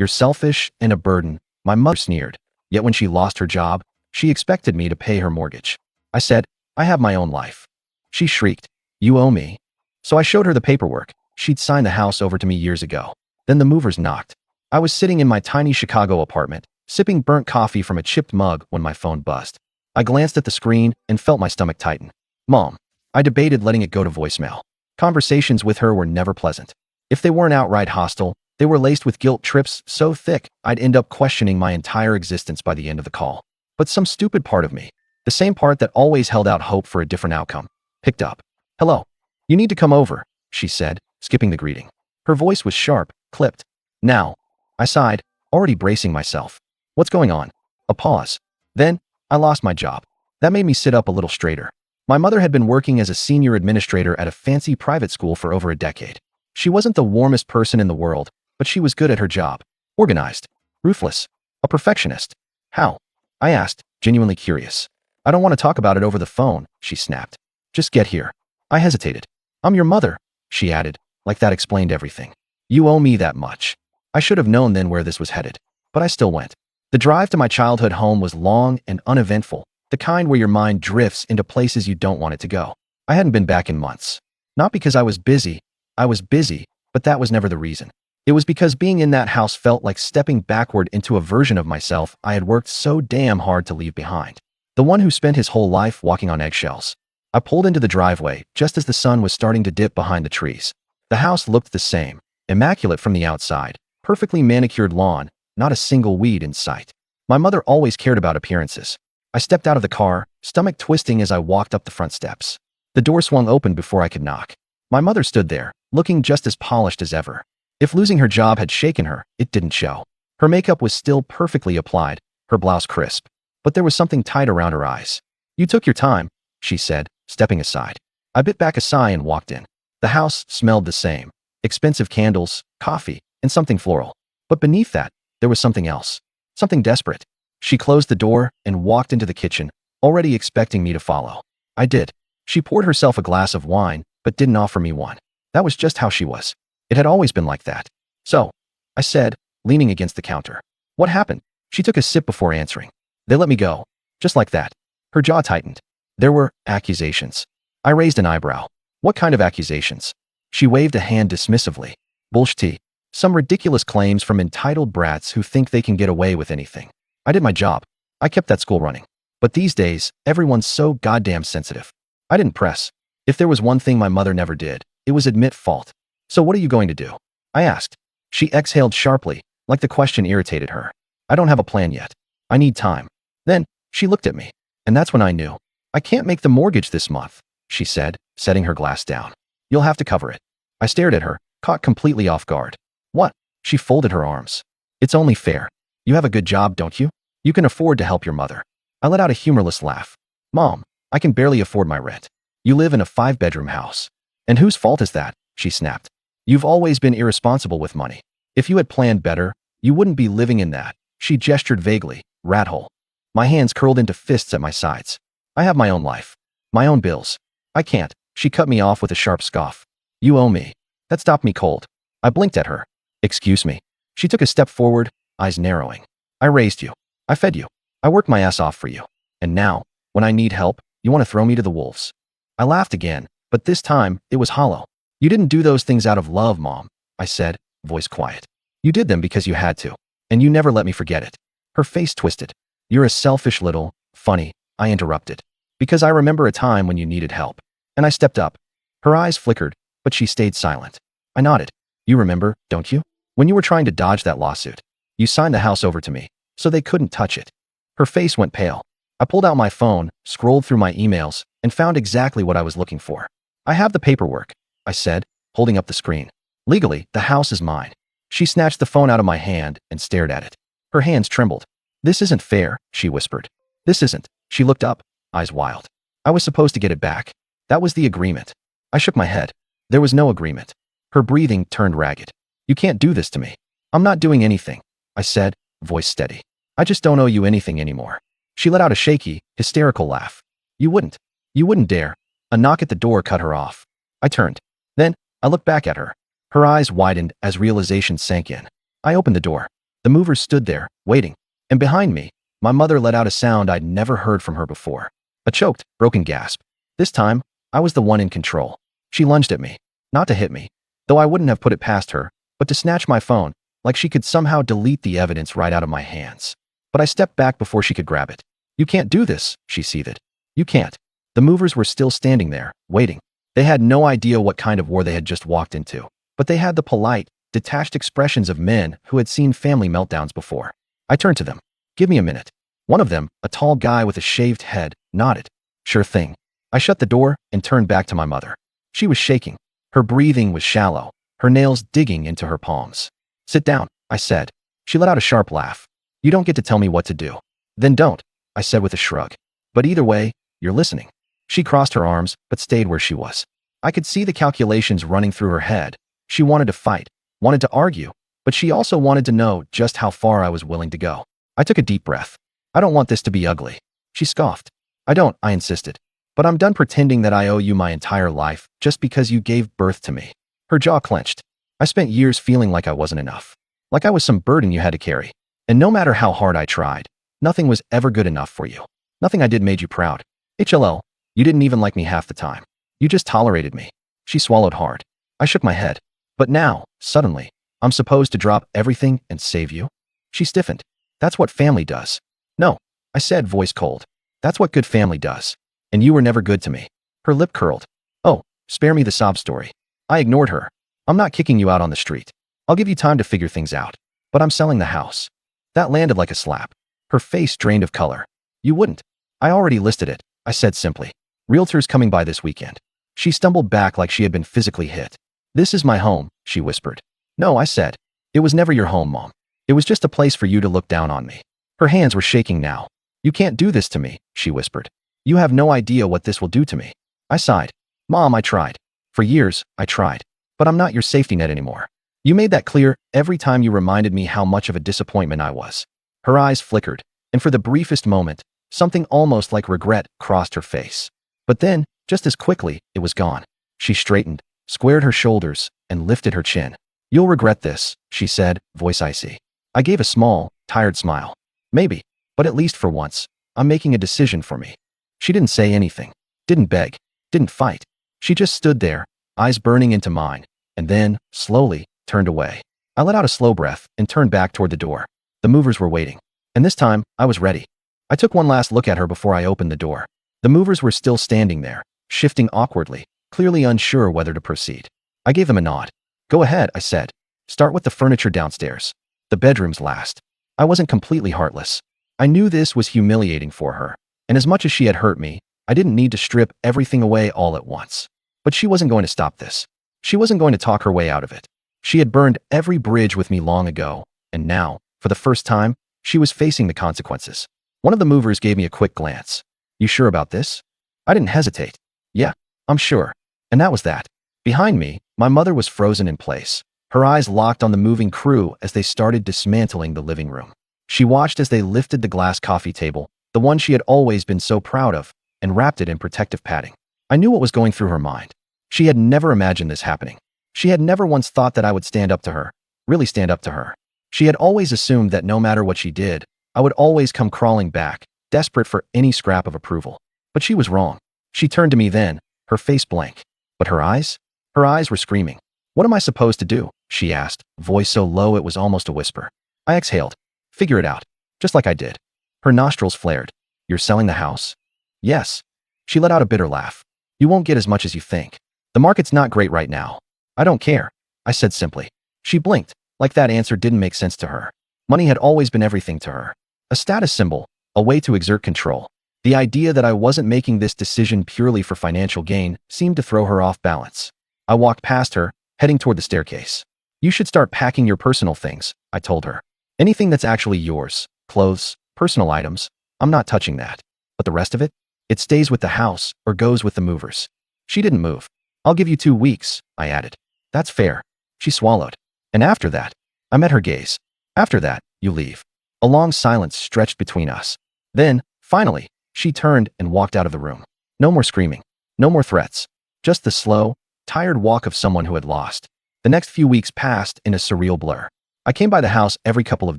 You're selfish and a burden, my mother sneered. Yet when she lost her job, she expected me to pay her mortgage. I said, I have my own life. She shrieked, you owe me. So I showed her the paperwork. She'd signed the house over to me years ago. Then the movers knocked. I was sitting in my tiny Chicago apartment, sipping burnt coffee from a chipped mug when my phone buzzed. I glanced at the screen and felt my stomach tighten. Mom. I debated letting it go to voicemail. Conversations with her were never pleasant. If they weren't outright hostile, they were laced with guilt trips so thick I'd end up questioning my entire existence by the end of the call. But some stupid part of me, the same part that always held out hope for a different outcome, picked up. Hello. You need to come over, she said, skipping the greeting. Her voice was sharp, clipped. Now. I sighed, already bracing myself. What's going on? A pause. Then, I lost my job. That made me sit up a little straighter. My mother had been working as a senior administrator at a fancy private school for over a decade. She wasn't the warmest person in the world, but she was good at her job. Organized. Ruthless. A perfectionist. How? I asked, genuinely curious. I don't want to talk about it over the phone, she snapped. Just get here. I hesitated. I'm your mother, she added, like that explained everything. You owe me that much. I should have known then where this was headed, but I still went. The drive to my childhood home was long and uneventful, the kind where your mind drifts into places you don't want it to go. I hadn't been back in months. Not because I was busy, but that was never the reason. It was because being in that house felt like stepping backward into a version of myself I had worked so damn hard to leave behind. The one who spent his whole life walking on eggshells. I pulled into the driveway just as the sun was starting to dip behind the trees. The house looked the same, immaculate from the outside, perfectly manicured lawn, not a single weed in sight. My mother always cared about appearances. I stepped out of the car, stomach twisting as I walked up the front steps. The door swung open before I could knock. My mother stood there, looking just as polished as ever. If losing her job had shaken her, it didn't show. Her makeup was still perfectly applied, her blouse crisp, but there was something tight around her eyes. You took your time, she said, stepping aside. I bit back a sigh and walked in. The house smelled the same. Expensive candles, coffee, and something floral. But beneath that, there was something else. Something desperate. She closed the door and walked into the kitchen, already expecting me to follow. I did. She poured herself a glass of wine, but didn't offer me one. That was just how she was. It had always been like that. So, I said, leaning against the counter. What happened? She took a sip before answering. They let me go. Just like that. Her jaw tightened. There were accusations. I raised an eyebrow. What kind of accusations? She waved a hand dismissively. Bullshit. Some ridiculous claims from entitled brats who think they can get away with anything. I did my job. I kept that school running. But these days, everyone's so goddamn sensitive. I didn't press. If there was one thing my mother never did, it was admit fault. So what are you going to do? I asked. She exhaled sharply, like the question irritated her. I don't have a plan yet. I need time. Then, she looked at me. And that's when I knew. I can't make the mortgage this month, she said, setting her glass down. You'll have to cover it. I stared at her, caught completely off guard. What? She folded her arms. It's only fair. You have a good job, don't you? You can afford to help your mother. I let out a humorless laugh. Mom, I can barely afford my rent. You live in a 5-bedroom house. And whose fault is that? She snapped. You've always been irresponsible with money. If you had planned better, you wouldn't be living in that. She gestured vaguely, rat hole. My hands curled into fists at my sides. I have my own life. My own bills. I can't. She cut me off with a sharp scoff. You owe me. That stopped me cold. I blinked at her. Excuse me. She took a step forward, eyes narrowing. I raised you. I fed you. I worked my ass off for you. And now, when I need help, you want to throw me to the wolves. I laughed again, but this time, it was hollow. You didn't do those things out of love, Mom, I said, voice quiet. You did them because you had to. And you never let me forget it. Her face twisted. You're a selfish little, funny, I interrupted. Because I remember a time when you needed help. And I stepped up. Her eyes flickered, but she stayed silent. I nodded. You remember, don't you? When you were trying to dodge that lawsuit. You signed the house over to me, so they couldn't touch it. Her face went pale. I pulled out my phone, scrolled through my emails, and found exactly what I was looking for. I have the paperwork, I said, holding up the screen. Legally, the house is mine. She snatched the phone out of my hand and stared at it. Her hands trembled. This isn't fair, she whispered. This isn't. She looked up, eyes wild. I was supposed to get it back. That was the agreement. I shook my head. There was no agreement. Her breathing turned ragged. You can't do this to me. I'm not doing anything, I said, voice steady. I just don't owe you anything anymore. She let out a shaky, hysterical laugh. You wouldn't. You wouldn't dare. A knock at the door cut her off. I turned. Then, I looked back at her. Her eyes widened as realization sank in. I opened the door. The movers stood there, waiting. And behind me, my mother let out a sound I'd never heard from her before. A choked, broken gasp. This time, I was the one in control. She lunged at me. Not to hit me, though I wouldn't have put it past her, but to snatch my phone, like she could somehow delete the evidence right out of my hands. But I stepped back before she could grab it. You can't do this, she seethed. You can't. The movers were still standing there, waiting. They had no idea what kind of war they had just walked into, but they had the polite, detached expressions of men who had seen family meltdowns before. I turned to them. Give me a minute. One of them, a tall guy with a shaved head, nodded. Sure thing. I shut the door and turned back to my mother. She was shaking. Her breathing was shallow, her nails digging into her palms. Sit down, I said. She let out a sharp laugh. You don't get to tell me what to do. Then don't, I said with a shrug. But either way, you're listening. She crossed her arms, but stayed where she was. I could see the calculations running through her head. She wanted to fight, wanted to argue, but she also wanted to know just how far I was willing to go. I took a deep breath. I don't want this to be ugly. She scoffed. I don't, I insisted. But I'm done pretending that I owe you my entire life just because you gave birth to me. Her jaw clenched. I spent years feeling like I wasn't enough. Like I was some burden you had to carry. And no matter how hard I tried, nothing was ever good enough for you. Nothing I did made you proud. HLL, you didn't even like me half the time. You just tolerated me. She swallowed hard. I shook my head. But now, suddenly, I'm supposed to drop everything and save you? She stiffened. That's what family does. No, I said, voice cold. That's what good family does. And you were never good to me. Her lip curled. Oh, spare me the sob story. I ignored her. I'm not kicking you out on the street. I'll give you time to figure things out. But I'm selling the house. That landed like a slap. Her face drained of color. You wouldn't. I already listed it, I said simply. Realtors coming by this weekend. She stumbled back like she had been physically hit. This is my home, she whispered. No, I said. It was never your home, Mom. It was just a place for you to look down on me. Her hands were shaking now. You can't do this to me, she whispered. You have no idea what this will do to me. I sighed. Mom, I tried. For years, I tried. But I'm not your safety net anymore. You made that clear every time you reminded me how much of a disappointment I was. Her eyes flickered, and for the briefest moment, something almost like regret crossed her face. But then, just as quickly, it was gone. She straightened, squared her shoulders, and lifted her chin. You'll regret this, she said, voice icy. I gave a small, tired smile. Maybe, but at least for once, I'm making a decision for me. She didn't say anything, didn't beg, didn't fight. She just stood there, eyes burning into mine, and then, slowly, turned away. I let out a slow breath and turned back toward the door. The movers were waiting. And this time, I was ready. I took one last look at her before I opened the door. The movers were still standing there, shifting awkwardly, clearly unsure whether to proceed. I gave them a nod. Go ahead, I said. Start with the furniture downstairs. The bedrooms last. I wasn't completely heartless. I knew this was humiliating for her, and as much as she had hurt me, I didn't need to strip everything away all at once. But she wasn't going to stop this. She wasn't going to talk her way out of it. She had burned every bridge with me long ago, and now, for the first time, she was facing the consequences. One of the movers gave me a quick glance. You sure about this? I didn't hesitate. Yeah, I'm sure. And that was that. Behind me, my mother was frozen in place, her eyes locked on the moving crew as they started dismantling the living room. She watched as they lifted the glass coffee table, the one she had always been so proud of, and wrapped it in protective padding. I knew what was going through her mind. She had never imagined this happening. She had never once thought that I would stand up to her, really stand up to her. She had always assumed that no matter what she did, I would always come crawling back, desperate for any scrap of approval. But she was wrong. She turned to me then, her face blank. But her eyes? Her eyes were screaming. What am I supposed to do? She asked, voice so low it was almost a whisper. I exhaled. Figure it out. Just like I did. Her nostrils flared. You're selling the house? Yes. She let out a bitter laugh. You won't get as much as you think. The market's not great right now. I don't care, I said simply. She blinked, like that answer didn't make sense to her. Money had always been everything to her. A status symbol, a way to exert control. The idea that I wasn't making this decision purely for financial gain seemed to throw her off balance. I walked past her, heading toward the staircase. You should start packing your personal things, I told her. Anything that's actually yours, clothes, personal items, I'm not touching that. But the rest of it? It stays with the house or goes with the movers. She didn't move. I'll give you 2 weeks, I added. That's fair. She swallowed. And after that, I met her gaze. After that, you leave. A long silence stretched between us. Then, finally, she turned and walked out of the room. No more screaming. No more threats. Just the slow, tired walk of someone who had lost. The next few weeks passed in a surreal blur. I came by the house every couple of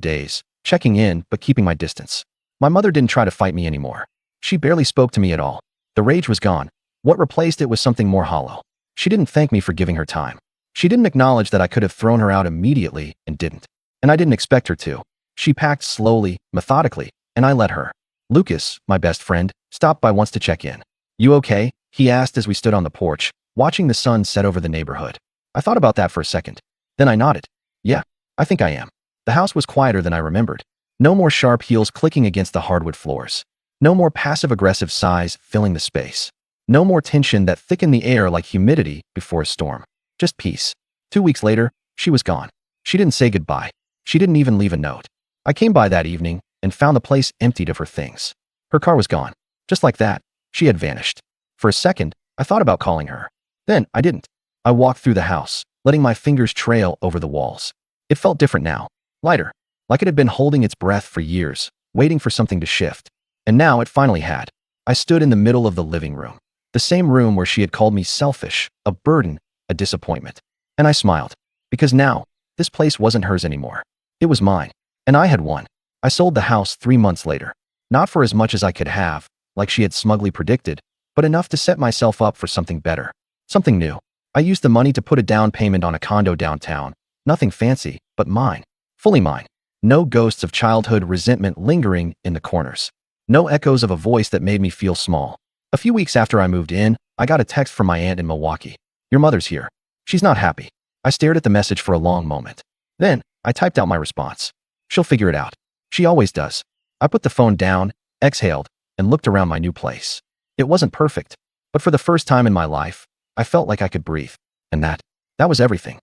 days, checking in but keeping my distance. My mother didn't try to fight me anymore. She barely spoke to me at all. The rage was gone. What replaced it was something more hollow. She didn't thank me for giving her time. She didn't acknowledge that I could have thrown her out immediately and didn't. And I didn't expect her to. She packed slowly, methodically, and I let her. Lucas, my best friend, stopped by once to check in. "You okay?" he asked as we stood on the porch, watching the sun set over the neighborhood. I thought about that for a second. Then I nodded. "Yeah, I think I am." The house was quieter than I remembered. No more sharp heels clicking against the hardwood floors. No more passive-aggressive sighs filling the space. No more tension that thickened the air like humidity before a storm. Just peace. 2 weeks later, she was gone. She didn't say goodbye. She didn't even leave a note. I came by that evening and found the place emptied of her things. Her car was gone. Just like that, she had vanished. For a second, I thought about calling her. Then I didn't. I walked through the house, letting my fingers trail over the walls. It felt different now. Lighter. Like it had been holding its breath for years, waiting for something to shift. And now it finally had. I stood in the middle of the living room. The same room where she had called me selfish, a burden, a disappointment. And I smiled. Because now, this place wasn't hers anymore. It was mine. And I had won. I sold the house 3 months later. Not for as much as I could have, like she had smugly predicted, but enough to set myself up for something better. Something new. I used the money to put a down payment on a condo downtown. Nothing fancy, but mine. Fully mine. No ghosts of childhood resentment lingering in the corners. No echoes of a voice that made me feel small. A few weeks after I moved in, I got a text from my aunt in Milwaukee. "Your mother's here. She's not happy." I stared at the message for a long moment. Then, I typed out my response. "She'll figure it out. She always does." I put the phone down, exhaled, and looked around my new place. It wasn't perfect, but for the first time in my life, I felt like I could breathe. And that was everything.